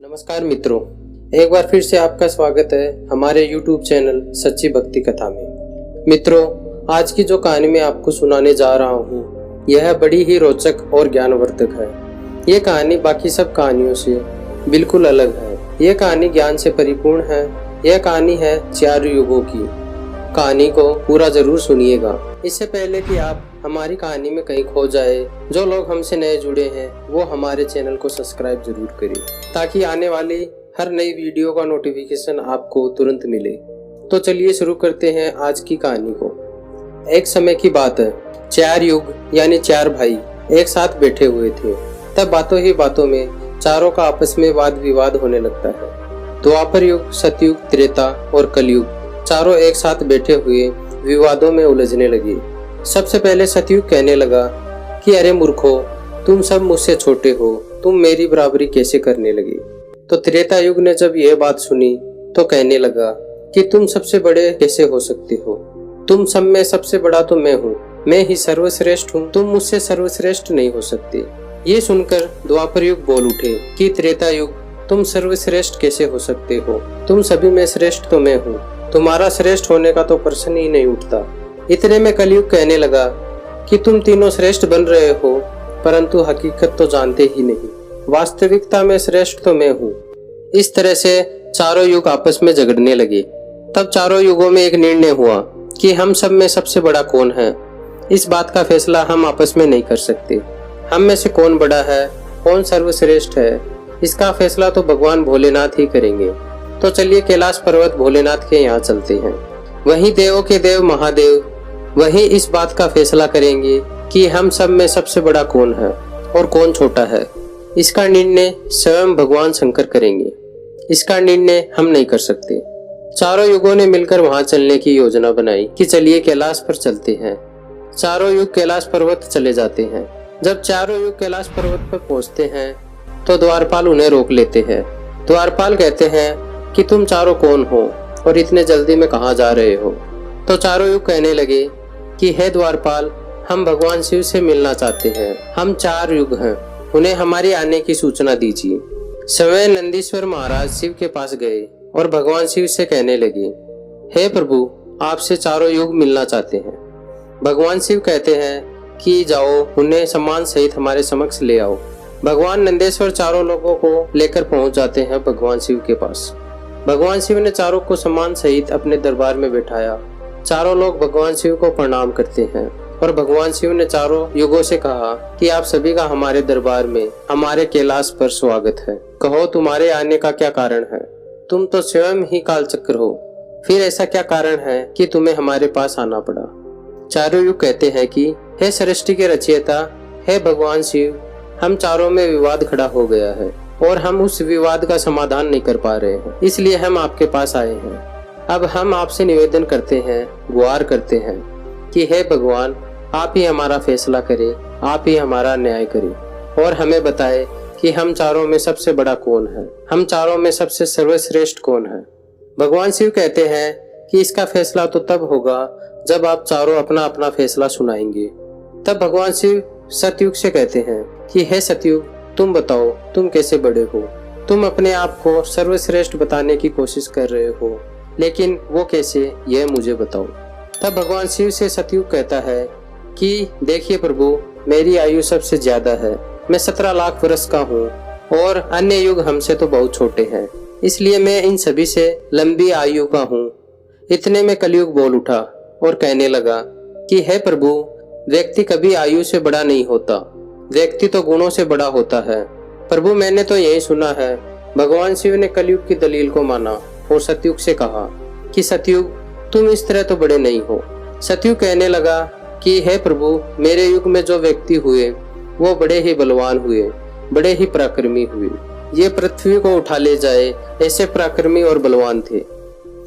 नमस्कार मित्रों, एक बार फिर से आपका स्वागत है हमारे YouTube चैनल सच्ची भक्ति कथा में। मित्रों, आज की जो कहानी मैं आपको सुनाने जा रहा हूँ यह बड़ी ही रोचक और ज्ञानवर्धक है। ये कहानी बाकी सब कहानियों से बिल्कुल अलग है। यह कहानी ज्ञान से परिपूर्ण है। यह कहानी है 4 युगों की। कहानी को पूरा जरूर सुनिएगा। इससे पहले कि आप हमारी कहानी में कहीं खो जाए, जो लोग हमसे नए जुड़े हैं वो हमारे चैनल को सब्सक्राइब जरूर करें ताकि आने वाली हर नई वीडियो का नोटिफिकेशन आपको तुरंत मिले। तो चलिए शुरू करते हैं आज की कहानी को। एक समय की बात है, 4 युग यानी 4 भाई एक साथ बैठे हुए थे। तब बातों ही बातों में चारों का आपस में वाद विवाद होने लगता है। द्वापर युग, सतयुग, त्रेता और कलयुग चारों एक साथ बैठे हुए विवादों में उलझने लगे। सबसे पहले सतयुग कहने लगा कि अरे मूर्खो, तुम सब मुझसे छोटे हो, तुम मेरी बराबरी कैसे करने लगे। तो त्रेता युग ने जब यह बात सुनी तो कहने लगा कि तुम सबसे बड़े कैसे हो सकते हो, तुम सब में सबसे बड़ा तो मैं हूँ, मैं ही सर्वश्रेष्ठ हूँ, तुम मुझसे सर्वश्रेष्ठ नहीं हो सकते। ये सुनकर द्वापर युग बोल उठे कि त्रेता युग, तुम सर्वश्रेष्ठ कैसे हो सकते हो, तुम सभी में श्रेष्ठ तो मैं हूँ, तुम्हारा श्रेष्ठ होने का तो प्रश्न ही नहीं उठता। इतने में कलयुग कहने लगा कि तुम तीनों श्रेष्ठ बन रहे हो परंतु हकीकत तो जानते ही नहीं, वास्तविकता में श्रेष्ठ तो मैं हूँ। इस तरह से चारों युग आपस में झगड़ने लगे। तब चारों युगों में एक निर्णय हुआ कि हम सब में सबसे बड़ा कौन है। इस बात का फैसला हम आपस में नहीं कर सकते। हम में से कौन बड़ा है, कौन सर्वश्रेष्ठ है, इसका फैसला तो भगवान भोलेनाथ ही करेंगे। तो चलिए कैलाश पर्वत भोलेनाथ के यहाँ चलते हैं। वहीं देवों के देव महादेव वहीं इस बात का फैसला करेंगे कि हम सब में सबसे बड़ा कौन है और कौन छोटा है। इसका निर्णय स्वयं भगवान शंकर करेंगे। इसका निर्णय हम नहीं कर सकते। चारों युगों ने मिलकर वहां चलने की योजना बनाई कि चलिए कैलाश पर चलते हैं। चारों युग कैलाश पर्वत चले जाते हैं। जब चारों युग कैलाश पर्वत पर पहुंचते हैं तो द्वारपाल उन्हें रोक लेते हैं। द्वारपाल कहते हैं कि तुम चारों कौन हो और इतने जल्दी में कहाँ जा रहे हो। तो चारों युग कहने लगे कि हे द्वारपाल, हम भगवान शिव से मिलना चाहते हैं। हम 4 युग हैं, उन्हें हमारी आने की सूचना दीजिए। स्वयं नंदीश्वर महाराज शिव के पास गए और भगवान शिव से कहने लगे, हे प्रभु, आपसे चारों युग मिलना चाहते हैं। भगवान शिव कहते हैं कि जाओ, उन्हें सम्मान सहित हमारे समक्ष ले आओ। भगवान नंदेश्वर चारों लोगों को लेकर पहुंच जाते हैं भगवान शिव के पास। भगवान शिव ने चारों को सम्मान सहित अपने दरबार में बैठाया। चारों लोग भगवान शिव को प्रणाम करते हैं और भगवान शिव ने चारों युगों से कहा कि आप सभी का हमारे दरबार में, हमारे कैलाश पर स्वागत है। कहो, तुम्हारे आने का क्या कारण है? तुम तो स्वयं ही कालचक्र हो, फिर ऐसा क्या कारण है कि तुम्हें हमारे पास आना पड़ा। चारों युग कहते हैं कि हे सृष्टि के रचयिता, हे भगवान शिव, हम चारों में विवाद खड़ा हो गया है और हम उस विवाद का समाधान नहीं कर पा रहे हैं, इसलिए हम आपके पास आए हैं। अब हम आपसे निवेदन करते हैं, गुहार करते हैं कि हे भगवान, आप ही हमारा फैसला करें, आप ही हमारा न्याय करें और हमें बताएं कि हम चारों में सबसे बड़ा कौन है, हम चारों में सबसे सर्वश्रेष्ठ कौन है। भगवान शिव कहते हैं कि इसका फैसला तो तब होगा जब आप चारों अपना अपना फैसला सुनाएंगे। तब भगवान शिव सतयुग से कहते हैं कि हे सतयुग, तुम बताओ, तुम कैसे बड़े हो। तुम अपने आप को सर्वश्रेष्ठ बताने की कोशिश कर रहे हो, लेकिन वो कैसे, यह मुझे बताओ। तब भगवान शिव से सतयुग कहता है कि देखिए प्रभु, मेरी आयु सबसे ज्यादा है, मैं 17 लाख वर्ष का हूँ और अन्य युग हमसे तो बहुत छोटे हैं, इसलिए मैं इन सभी से लंबी आयु का हूँ। इतने में कलयुग बोल उठा और कहने लगा कि हे प्रभु, व्यक्ति कभी आयु से बड़ा नहीं होता, व्यक्ति तो गुणों से बड़ा होता है। प्रभु, मैंने तो यही सुना है। भगवान शिव ने कलयुग की दलील को माना और सतयुग से कहा कि सतयुग, तुम इस तरह तो बड़े नहीं हो। सतयुग कहने लगा कि हे प्रभु, मेरे युग में जो व्यक्ति हुए वो बड़े ही बलवान हुए, बड़े ही पराक्रमी हुए। ये पृथ्वी को उठा ले जाए ऐसे पराक्रमी और बलवान थे।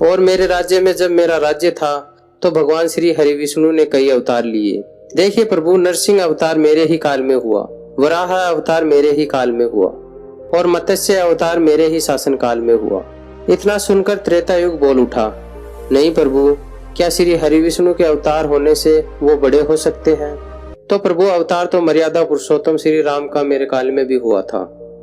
और मेरे राज्य में जब मेरा राज्य था तो भगवान श्री हरि विष्णु ने कई अवतार लिए। देखिए प्रभु, नरसिंह अवतार मेरे ही काल में हुआ, वराह अवतार मेरे ही काल में हुआ और मत्स्य अवतार मेरे ही शासन काल में हुआ। इतना सुनकर त्रेता युग बोल उठा, नहीं प्रभु, क्या श्री हरि विष्णु के अवतार होने से वो बड़े हो सकते हैं? तो प्रभु, अवतार तो मर्यादा पुरुषोत्तम श्री राम का मेरे काल में भी हुआ था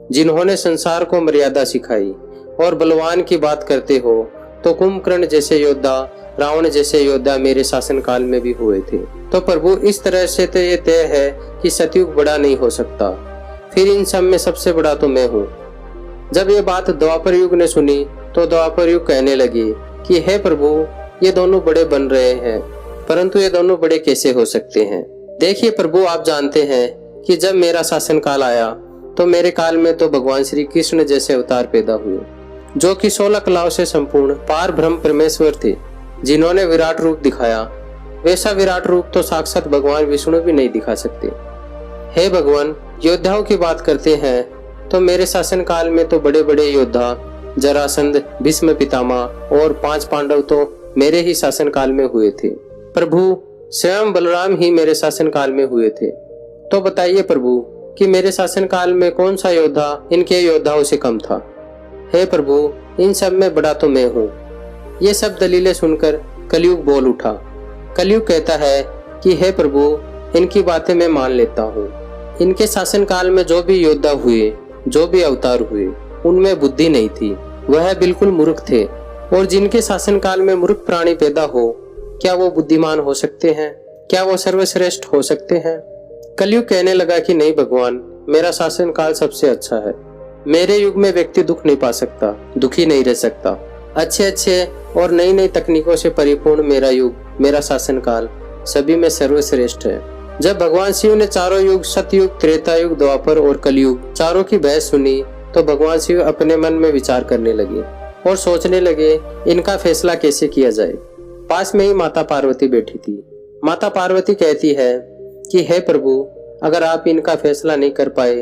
जिन्होंने संसार को मर्यादा सिखाई। और बलवान की बात करते हो तो कुंभकर्ण जैसे योद्धा, रावण जैसे योद्धा मेरे शासनकाल में भी हुए थे। तो प्रभु इस तरह से तो ये तय है कि सतयुग बड़ा नहीं हो सकता, फिर इन सब में सबसे बड़ा तो मैं हूँ। जब ये बात द्वापर युग ने सुनी तो द्वापर युग कहने लगे कि हे प्रभु, ये दोनों बड़े बन रहे हैं, परंतु ये दोनों बड़े कैसे हो सकते हैं। देखिए प्रभु, आप जानते हैं कि जब मेरा शासन काल आया तो मेरे काल में तो भगवान श्री कृष्ण जैसे अवतार पैदा हुए, जो कि 16 कलाओं से संपूर्ण पार ब्रह्म परमेश्वर थे, जिन्होंने विराट रूप दिखाया। वैसा विराट रूप तो साक्षात भगवान विष्णु भी नहीं दिखा सकते। हे भगवान, योद्धाओं की बात करते हैं तो मेरे शासन काल में तो बड़े बड़े योद्धा जरासंध, भीष्म पितामह और 5 पांडव तो मेरे ही शासन काल में हुए थे। प्रभु, स्वयं बलराम ही मेरे शासन काल में हुए थे। तो बताइए प्रभु कि मेरे शासन काल में कौन सा योद्धा इनके योद्धाओं से कम था। हे प्रभु, इन सब में बड़ा तो मैं हूँ। ये सब दलीलें सुनकर कलयुग बोल उठा। कलयुग कहता है कि हे प्रभु, इनकी बातें मैं मान लेता हूँ। इनके शासन काल में जो भी योद्धा हुए, जो भी अवतार हुए, उनमें बुद्धि नहीं थी, वह बिल्कुल मूर्ख थे। और जिनके शासन काल में मूर्ख प्राणी पैदा हो, क्या वो बुद्धिमान हो सकते हैं? क्या वो सर्वश्रेष्ठ हो सकते हैं? कलयुग कहने लगा कि नहीं भगवान, मेरा शासन काल सबसे अच्छा है। मेरे युग में व्यक्ति दुख नहीं पा सकता, दुखी नहीं रह सकता। अच्छे और नई नई तकनीकों से परिपूर्ण मेरा युग, मेरा शासन काल सभी में सर्वश्रेष्ठ है। जब भगवान शिव ने चारों युग, सतयुग, त्रेता युग, द्वापर और कलयुग, चारों की बहस सुनी तो भगवान शिव अपने मन में विचार करने लगे और सोचने लगे इनका फैसला कैसे किया जाए। पास में ही माता पार्वती बैठी थी। माता पार्वती कहती है कि हे प्रभु, अगर आप इनका फैसला नहीं कर पाए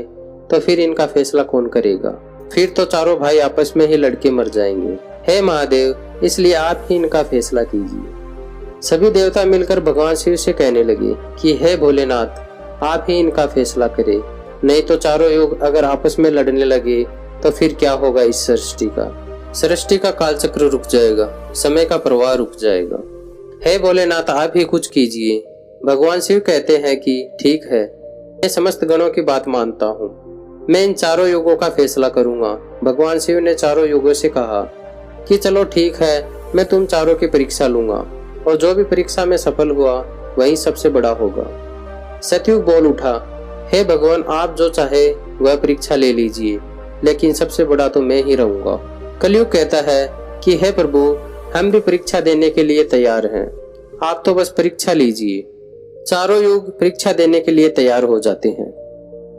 तो फिर इनका फैसला कौन करेगा? फिर तो चारों भाई आपस में ही लड़के मर जाएंगे। हे महादेव, इसलिए आप ही इनका फैसला कीजिए। सभी देवता मिलकर भगवान शिव से कहने लगे कि हे भोलेनाथ, आप ही इनका फैसला करें, नहीं तो चारों युग अगर आपस में लड़ने लगे तो फिर क्या होगा इस सृष्टि का कालचक्र रुक जाएगा, समय का प्रवाह रुक जाएगा। हे भोलेनाथ, आप ही कुछ कीजिए। भगवान शिव कहते हैं कि ठीक है, मैं समस्त गणों की बात मानता हूँ, मैं इन चारों युगों का फैसला करूंगा। भगवान शिव ने चारों युगों से कहा कि चलो ठीक है, मैं तुम चारों की परीक्षा लूंगा और जो भी परीक्षा में सफल हुआ वही सबसे बड़ा होगा। सतयुग बोल उठा, हे भगवान, आप जो चाहे वह परीक्षा ले लीजिए, लेकिन सबसे बड़ा तो मैं ही रहूंगा। कलयुग कहता है कि हे प्रभु, हम भी परीक्षा देने के लिए तैयार हैं, आप तो बस परीक्षा लीजिए। चारों युग परीक्षा देने के लिए तैयार हो जाते हैं।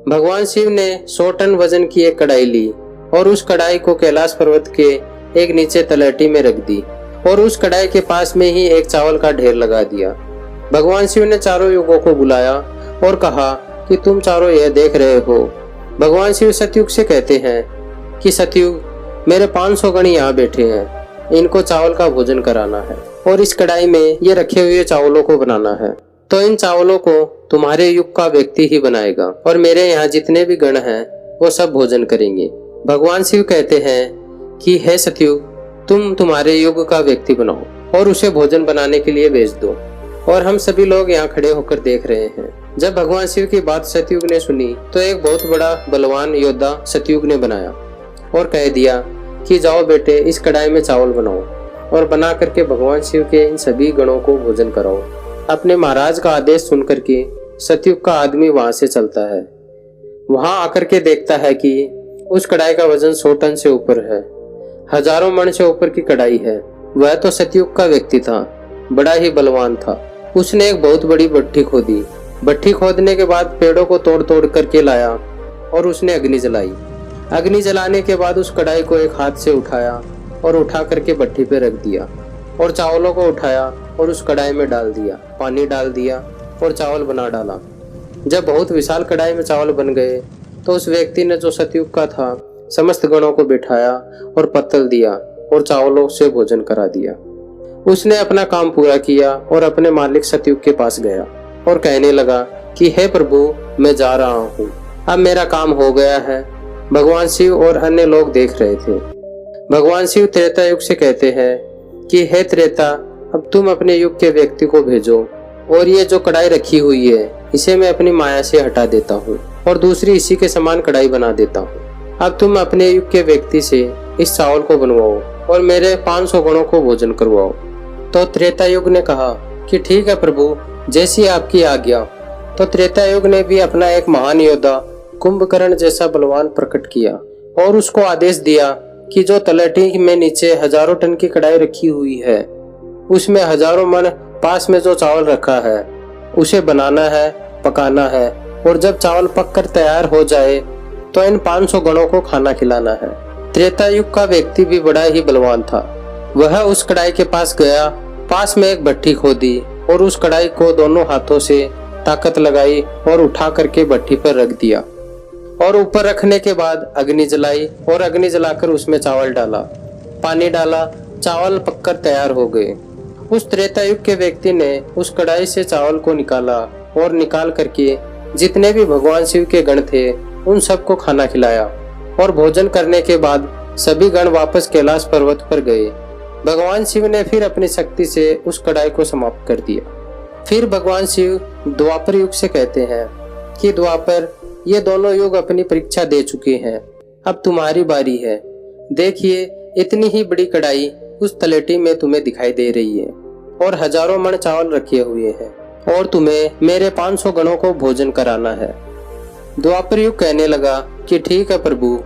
भगवान शिव ने 100 टन वजन की एक कढ़ाई ली और उस कढ़ाई को कैलाश पर्वत के एक नीचे तलहटी में रख दी और उस कढ़ाई के पास में ही एक चावल का ढेर लगा दिया। भगवान शिव ने चारों युगों को बुलाया और कहा कि तुम चारों यह देख रहे हो। भगवान शिव सतयुग से कहते हैं कि सतयुग, मेरे 500 गण यहाँ बैठे हैं, इनको चावल का भोजन कराना है और इस कढ़ाई में ये रखे हुए चावलों को बनाना है। तो इन चावलों को तुम्हारे युग का व्यक्ति ही बनाएगा और मेरे यहाँ जितने भी गण हैं वो सब भोजन करेंगे। भगवान शिव कहते हैं कि हे सतयुग, तुम तुम्हारे युग का व्यक्ति बनाओ और उसे भोजन बनाने के लिए भेज दो। और हम सभी लोग यहाँ खड़े होकर देख रहे हैं। जब भगवान शिव की बात सतयुग ने सुनी तो एक बहुत बड़ा बलवान योद्धा सतयुग ने बनाया और कह दिया कि जाओ बेटे, इस कढ़ाई में चावल बनाओ और बना करके भगवान शिव के इन सभी गणों को भोजन कराओ। अपने महाराज का आदेश सुन करके सतयुग का आदमी वहां से चलता है। वहां आकर के देखता है कि उस कढ़ाई का वजन 100 टन से ऊपर है, हजारों मण से ऊपर की कढ़ाई है। वह तो सतयुग का व्यक्ति था, बड़ा ही बलवान था। उसने एक बहुत बड़ी भट्ठी खोदी। भट्ठी खोदने के बाद पेड़ों को तोड़ तोड़ करके लाया और उसने अग्नि जलाई। अग्नि जलाने के बाद उस कढ़ाई को एक हाथ से उठाया और उठा करके भट्ठी पे रख दिया और चावलों को उठाया और उस कढ़ाई में डाल दिया, पानी डाल दिया और चावल बना डाला। जब बहुत विशाल कढ़ाई में चावल बन गए तो उस व्यक्ति ने, जो सतयुग का था, समस्त गणों को बिठाया और पत्तल दिया और चावलों से भोजन करा दिया। उसने अपना काम पूरा किया और अपने मालिक सतयुग के पास गया और कहने लगा कि हे प्रभु, मैं जा रहा हूँ, अब मेरा काम हो गया है। भगवान शिव और अन्य लोग देख रहे थे। भगवान शिव त्रेता युग से कहते हैं कि हे त्रेता, अब तुम अपने युग के व्यक्ति को भेजो और ये जो कढ़ाई रखी हुई है इसे मैं अपनी माया से हटा देता हूँ और दूसरी इसी के समान कढ़ाई बना देता हूँ। अब तुम अपने युग के व्यक्ति से इस चावल को बनवाओ और मेरे 500 गणों को भोजन करवाओ। तो त्रेता युग ने कहा कि ठीक है प्रभु, जैसी आपकी आज्ञा। तो त्रेता युग ने भी अपना एक महान योद्धा कुंभकर्ण जैसा बलवान प्रकट किया और उसको आदेश दिया कि जो तलहटी में नीचे हजारों टन की कढ़ाई रखी हुई है, उसमें हजारों मन पास में जो चावल रखा है उसे बनाना है, पकाना है, और जब चावल पककर तैयार हो जाए तो इन 500 गणों को खाना खिलाना है। त्रेता युग का व्यक्ति भी बड़ा ही बलवान था। वह उस कढ़ाई के पास गया, पास में एक भट्ठी खोदी और उस कढ़ाई को दोनों हाथों से ताकत लगाई और उठा करके भट्ठी पर रख दिया और ऊपर रखने के बाद अग्नि जलाई और अग्नि जलाकर उसमें चावल डाला, पानी डाला, चावल पककर तैयार हो गए। उस त्रेता युग के व्यक्ति ने उस कढ़ाई से चावल को निकाला और निकाल करके जितने भी भगवान शिव के गण थे उन सबको खाना खिलाया और भोजन करने के बाद सभी गण वापस कैलाश पर्वत पर गए। भगवान शिव ने फिर अपनी शक्ति से उस कढ़ाई को समाप्त कर दिया। फिर भगवान शिव द्वापर युग से कहते हैं कि द्वापर, ये दोनों युग अपनी परीक्षा दे चुके हैं, अब तुम्हारी बारी है। देखिए, इतनी ही बड़ी कढ़ाई उस तलेटी में तुम्हें दिखाई दे रही है और हजारों मन चावल रखे हुए हैं और तुम्हें मेरे 500 गणों को भोजन कराना है। द्वापर युग कहने लगा कि ठीक है प्रभु,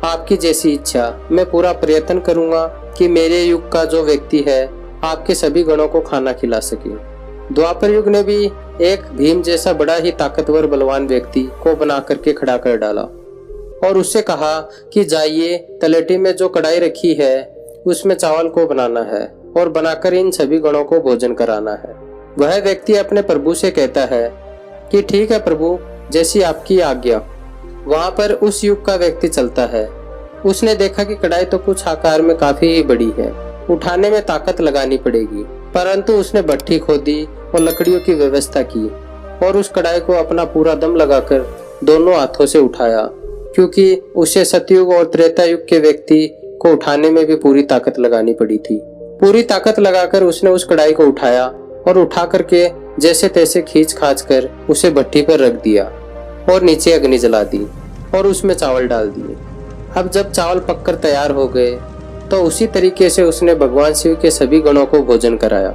आपकी जैसी इच्छा, मैं पूरा प्रयत्न करूंगा कि मेरे युग का जो व्यक्ति है आपके सभी गणों को खाना खिला सके। द्वापर युग ने भी एक भीम जैसा बड़ा ही ताकतवर बलवान व्यक्ति को बना करके खड़ा कर डाला और उससे कहा कि जाइए, तलेटी में जो कढ़ाई रखी है उसमें चावल को बनाना है और बनाकर इन सभी गणों को भोजन कराना है। वह व्यक्ति अपने प्रभु से कहता है कि ठीक है प्रभु, जैसी आपकी आज्ञा। वहां पर उस युग का व्यक्ति चलता है। उसने देखा कि कढ़ाई तो कुछ आकार में काफी ही बड़ी है, उठाने में ताकत लगानी पड़ेगी, परंतु उसने भट्ठी खोदी और लकड़ियों की व्यवस्था की और उस कढ़ाई को अपना पूरा दम लगाकर दोनों हाथों से उठाया, क्योंकि उसे सतयुग और त्रेता युग के व्यक्ति को उठाने में भी पूरी ताकत लगानी पड़ी थी। पूरी ताकत लगाकर उसने उस कढ़ाई को उठाया और उठा करके जैसे तैसे खींच खाच कर उसे भट्टी पर रख दिया और नीचे अग्नि जला दी और उसमें चावल डाल दिए। अब जब चावल पककर तैयार हो गए तो उसी तरीके से उसने भगवान शिव के सभी गणों को भोजन कराया।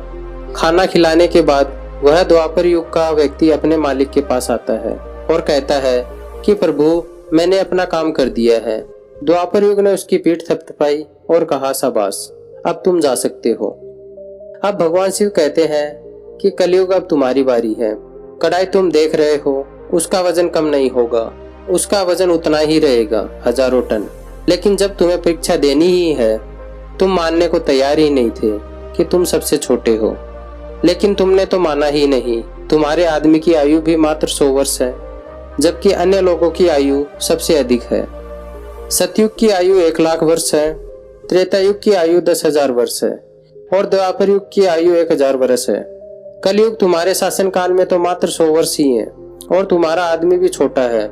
खाना खिलाने के बाद वह द्वापर युग का व्यक्ति अपने मालिक के पास आता है और कहता है कि प्रभु, मैंने अपना काम कर दिया है। द्वापर युग ने उसकी पीठ थपथपाई और कहा, शाबाश, अब तुम जा सकते हो। अब भगवान शिव कहते हैं कि कलयुग अब तुम्हारी बारी है। कढ़ाई तुम देख रहे हो, उसका वजन कम नहीं होगा, उसका वजन उतना ही रहेगा, हजारों टन। लेकिन जब तुम्हें परीक्षा देनी ही है, तुम मानने को तैयार ही नहीं थे कि तुम सबसे छोटे हो, लेकिन तुमने तो माना ही नहीं। तुम्हारे आदमी की आयु भी मात्र 100 वर्ष है, जबकि अन्य लोगों की आयु सबसे अधिक है। सतयुग की आयु 1 लाख वर्ष है, त्रेता युग की आयु 10,000 वर्ष है और द्वापर युग की आयु 1000 वर्ष है। कलयुग तुम्हारे शासन काल में तो मात्र 100 वर्ष ही है और तुम्हारा आदमी भी छोटा है।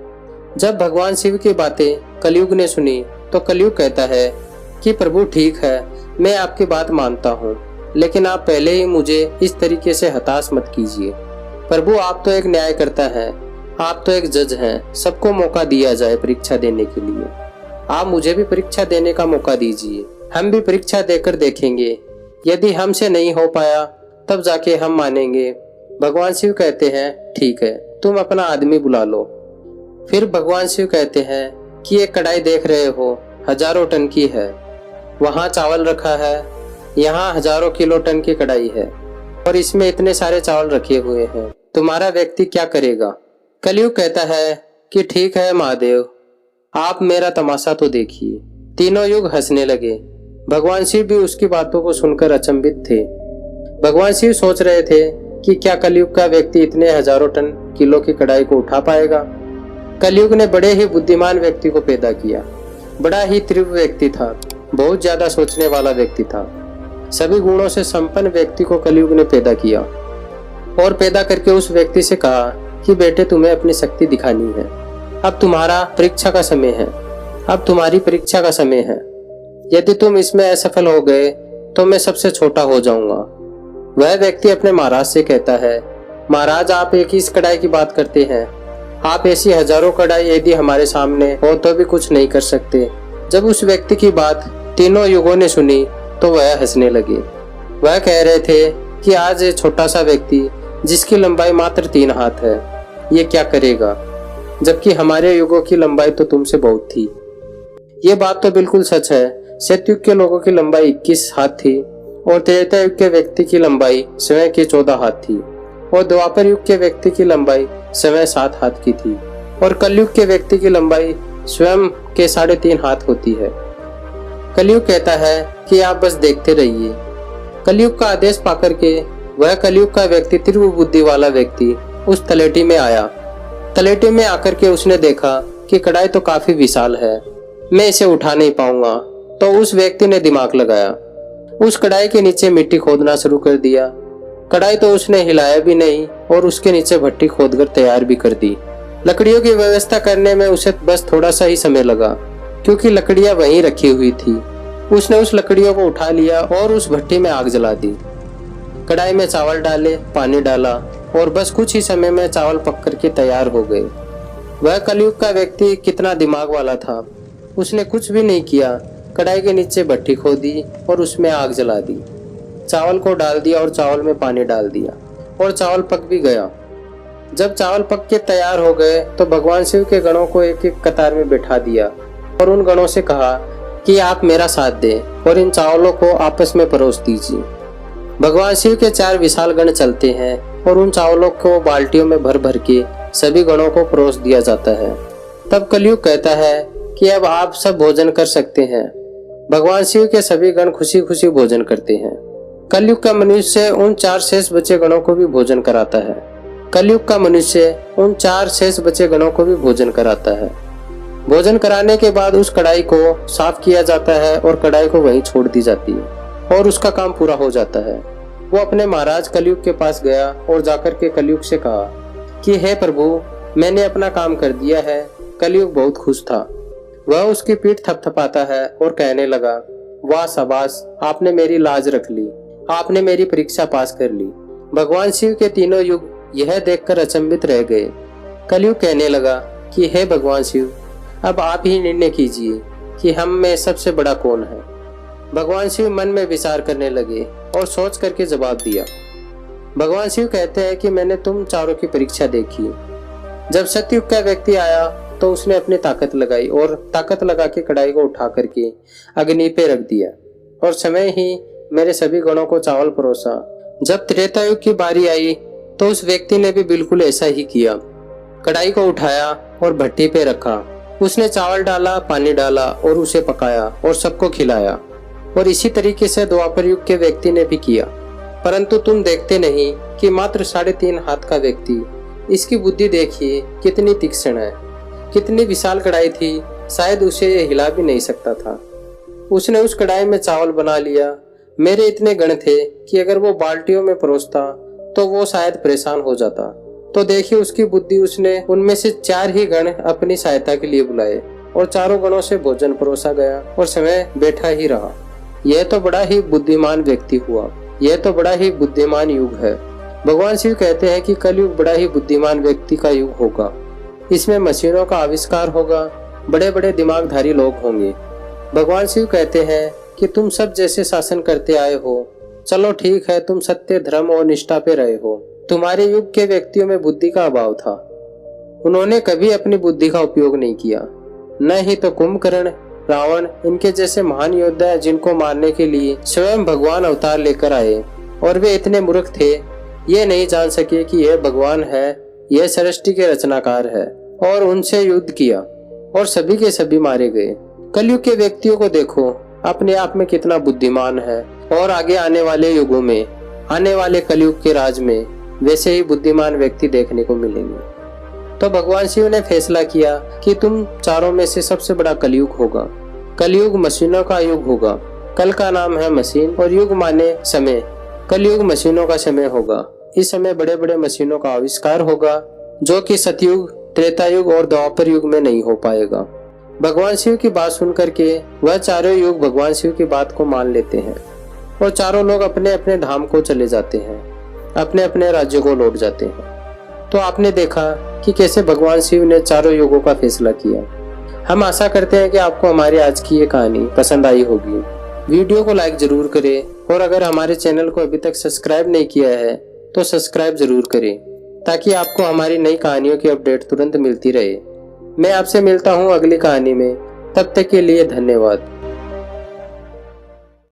जब भगवान शिव की बातें कलयुग ने सुनी तो कलयुग कहता है कि प्रभु ठीक है, मैं आपकी बात मानता हूँ, लेकिन आप पहले ही मुझे इस तरीके से हताश मत कीजिए। प्रभु, आप तो एक न्यायकर्ता हैं, आप तो एक जज हैं, सबको मौका दिया जाए परीक्षा देने के लिए। आप मुझे भी परीक्षा देने का मौका दीजिए, हम भी परीक्षा देकर देखेंगे, यदि हमसे नहीं हो पाया तब जाके हम मानेंगे। भगवान शिव कहते हैं ठीक है, तुम अपना आदमी बुला लो। फिर भगवान शिव कहते हैं कि ये कढ़ाई देख रहे हो, हजारों टन की है, वहाँ चावल रखा है, यहाँ हजारों किलो टन की कढ़ाई है और इसमें इतने सारे चावल रखे हुए हैं, तुम्हारा व्यक्ति क्या करेगा? कलयुग कहता है कि ठीक है महादेव, आप मेरा तमाशा तो देखिए। तीनों युग हंसने लगे। भगवान शिव भी उसकी बातों को सुनकर अचंभित थे। भगवान शिव सोच रहे थे कि क्या कलयुग का व्यक्ति इतने हजारों टन किलो की कढ़ाई को उठा पाएगा। कलयुग ने बड़े ही बुद्धिमान व्यक्ति को पैदा किया। बड़ा ही तीव्र व्यक्ति था, बहुत ज्यादा सोचने वाला व्यक्ति था। सभी गुणों से संपन्न व्यक्ति को कलयुग ने पैदा किया और पैदा करके उस व्यक्ति से कहा कि बेटे, तुम्हें अपनी शक्ति दिखानी है, अब तुम्हारा परीक्षा का समय है, अब तुम्हारी परीक्षा का समय है। यदि तुम इसमें असफल हो गए तो मैं सबसे छोटा हो जाऊंगा। वह व्यक्ति अपने महाराज से कहता है, महाराज, आप एक ही इस कढ़ाई की बात करते हैं, आप ऐसी हजारों कड़ाई यदि हमारे सामने हो तो भी कुछ नहीं कर सकते। जब उस व्यक्ति की बात तीनों युगों ने सुनी तो वह हंसने लगे। वह कह रहे थे कि आज ये छोटा सा व्यक्ति जिसकी लंबाई मात्र 3 हाथ है, ये क्या करेगा, जबकि हमारे युगों की लंबाई तो तुमसे बहुत थी। ये बात तो बिल्कुल सच है। सतयुग के लोगों की लंबाई 21 हाथ थी और त्रेता युग के व्यक्ति की लंबाई स्वयं की 14 हाथ थी और द्वापर युग के व्यक्ति की लंबाई स्वयं 7 हाथ की थी और कलयुग के व्यक्ति की लंबाई स्वयं के 3.5 हाथ होती है। कलयुग कहता है कि आप बस देखते रहिए। कलयुग का आदेश पाकर के वह कलयुग का व्यक्ति, तीव्र बुद्धि वाला व्यक्ति, उस तलेटी में आया। तलेटी में आकर के उसने देखा कि कढ़ाई तो काफी विशाल है, मैं इसे उठा नहीं पाऊंगा। तो उस व्यक्ति ने दिमाग लगाया, उस कढ़ाई के नीचे मिट्टी खोदना शुरू कर दिया। कढ़ाई तो उसने हिलाया भी नहीं और उसके नीचे भट्टी खोदकर तैयार भी कर दी। लकड़ियों की व्यवस्था करने में उसे बस थोड़ा सा ही समय लगा, क्योंकि लकड़ियां वहीं रखी हुई थी। उसने उस लकड़ियों को उठा लिया और उस भट्टी में आग जला दी। कढ़ाई में चावल डाले, पानी डाला और बस कुछ ही समय में चावल पक करके तैयार हो गए। वह कलयुग का व्यक्ति कितना दिमाग वाला था, उसने कुछ भी नहीं किया, कढ़ाई के नीचे भट्टी खोदी और उसमें आग जला दी। चावल को डाल दिया और चावल में पानी डाल दिया और चावल पक भी गया। जब चावल पक के तैयार हो गए तो भगवान शिव के गणों को एक एक कतार में बैठा दिया और उन गणों से कहा कि आप मेरा साथ दें और इन चावलों को आपस में परोस दीजिए। भगवान शिव के 4 विशाल गण चलते हैं और उन चावलों को बाल्टियों में भर भर के सभी गणों को परोस दिया जाता है। तब कलयुग कहता है कि अब आप सब भोजन कर सकते हैं। भगवान शिव के सभी गण खुशी खुशी भोजन करते हैं। कलयुग का मनुष्य उन 4 शेष बचे गणों को भी भोजन कराता है। कलयुग का मनुष्य उन 4 शेष बचे गणों को भी भोजन कराता है। भोजन कराने के बाद उस कढ़ाई को साफ किया जाता है और कढ़ाई को वहीं छोड़ दी जाती है और उसका काम पूरा हो जाता है। वो अपने महाराज कलयुग के पास गया और जाकर के कलयुग से कहा कि हे प्रभु, मैंने अपना काम कर दिया है। कलयुग बहुत खुश था। वह उसकी पीठ थपथपाता है और कहने लगा, वाह शाबाश, आपने मेरी लाज रख ली, आपने मेरी परीक्षा पास कर ली। भगवान शिव के तीनों युग यह देखकर अचंभित रह गए। कलयुग कहने लगा कि हे भगवान शिव, अब आप ही निर्णय कीजिए कि हम में सबसे बड़ा कौन है। भगवान शिव मन में विचार करने लगे और सोच करके जवाब दिया। भगवान शिव कहते हैं कि मैंने तुम चारों की परीक्षा देखी। जब सतयुग का व्यक्ति आया तो उसने अपनी ताकत लगाई और ताकत लगा के कढ़ाई को उठा करके अग्नि पे रख दिया और समय ही मेरे सभी गणों को चावल परोसा। जब त्रेता युग की बारी आई तो उस व्यक्ति ने भी बिल्कुल ऐसा ही किया। कढ़ाई को उठाया और भट्टी पे रखा। उसने चावल डाला, पानी डाला और उसे पकाया और सबको खिलाया। और इसी तरीके से द्वापर युग के व्यक्ति ने भी किया। परंतु तुम देखते नहीं कि मात्र 3.5 हाथ का व्यक्ति, इसकी बुद्धि देखिए कितनी तीक्ष्ण है। कितनी विशाल कढ़ाई थी, शायद उसे ये हिला भी नहीं सकता था। उसने उस कढ़ाई में चावल बना लिया। मेरे इतने गण थे कि अगर वो बाल्टियों में परोसता तो वो शायद परेशान हो जाता। तो देखिए उसकी बुद्धि, उसने उनमें से 4 ही गण अपनी सहायता के लिए बुलाए और चारों गणों से भोजन परोसा गया और समय बैठा ही रहा। यह तो बड़ा ही बुद्धिमान व्यक्ति हुआ। यह तो बड़ा ही बुद्धिमान युग है। भगवान शिव कहते हैं कि कलयुग बड़ा ही बुद्धिमान व्यक्ति का युग होगा। इसमें मशीनों का आविष्कार होगा, बड़े बड़े दिमागधारी लोग होंगे। भगवान शिव कहते हैं कि तुम सब जैसे शासन करते आए हो, चलो ठीक है, तुम सत्य, धर्म और निष्ठा पे रहे हो। तुम्हारे युग के व्यक्तियों में बुद्धि का अभाव था। उन्होंने कभी अपनी बुद्धि का उपयोग नहीं किया। न ही तो कुंभकर्ण, रावण, इनके जैसे महान योद्धा जिनको मारने के लिए स्वयं भगवान अवतार लेकर आए, और वे इतने मूर्ख थे, ये नहीं जान सके कि यह भगवान है, यह सृष्टि के रचनाकार है, और उनसे युद्ध किया और सभी के सभी मारे गए। कलयुग के व्यक्तियों को देखो, अपने आप में कितना बुद्धिमान है, और आगे आने वाले युगों में, आने वाले कलयुग के राज में वैसे ही बुद्धिमान व्यक्ति देखने को मिलेंगे। तो भगवान शिव ने फैसला किया कि तुम चारों में से सबसे बड़ा कलयुग होगा। कलयुग मशीनों का युग होगा। कल का नाम है मशीन और युग माने समय। कलयुग मशीनों का समय होगा। इस समय बड़े बड़े मशीनों का आविष्कार होगा, जो कि सतयुग, त्रेता युग और द्वापर युग में नहीं हो पाएगा। भगवान शिव की बात सुनकर के वह चारों युग भगवान शिव की बात को मान लेते हैं और चारों लोग अपने अपने धाम को चले जाते हैं, अपने अपने राज्यों को लौट जाते हैं। तो आपने देखा कि कैसे भगवान शिव ने चारों युगों का फैसला किया। हम आशा करते हैं कि आपको हमारी आज की ये कहानी पसंद आई होगी। वीडियो को लाइक जरूर करें और अगर हमारे चैनल को अभी तक सब्सक्राइब नहीं किया है तो सब्सक्राइब जरूर करें ताकि आपको हमारी नई कहानियों की अपडेट तुरंत मिलती रहे। मैं आपसे मिलता हूँ अगली कहानी में, तब तक के लिए धन्यवाद।